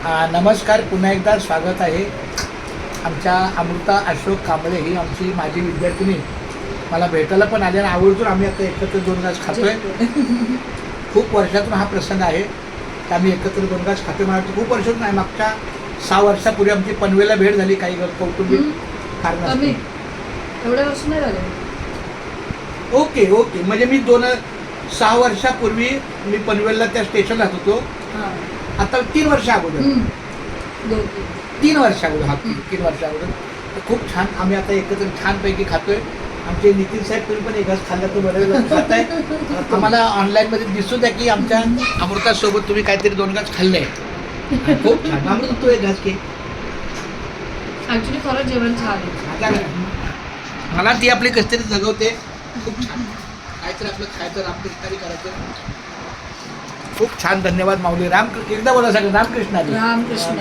नमस्कार, पुन्हा एकदा स्वागत आहे. आमच्या अमृता अशोक कांबळे ही आमची माझी विद्यार्थिनी मला भेटायला पण आली आणि आवर्जून आम्ही आता एकत्र 2 घास खातोय. खूप वर्षातून हा प्रसंग आहे की आम्ही एकत्र 2 घास खातोय. मला वाटतं खूप वर्षातून आहे, मागच्या 6 वर्षापूर्वी आमची पनवेलला भेट झाली काही कौटुंबिक कारणास्तव. एवढ्या वर्ष नाही झाले. ओके म्हणजे मी 6 वर्षापूर्वी मी पनवेलला त्या स्टेशनला होतो. आता 3 वर्ष अगोदर 3 वर्ष अगोदर 3 वर्ष अगोदर. खूप छान आम्ही आता एकत्र छानपैकी खातोय. आमचे नितीन साहेब तुम्ही पण एक घास खाल्ला तर बरं खात आहे. आम्हाला ऑनलाईनमध्ये दिसू द्या की आमच्या अमृतासोबत तुम्ही काहीतरी 2 घास खाल्ले. खूप छान. अमृत तू एक घास घे. ऍक्च्युली खरं जेवण छान आहे. मला ती आपली कसतरी जगवते. खूप छान. काहीतरी आपलं खायचं, रामकृष्णारी करायचं. खूप छान. धन्यवाद माऊली. एकदा बोला सगळं रामकृष्णारी. रामकृष्ण.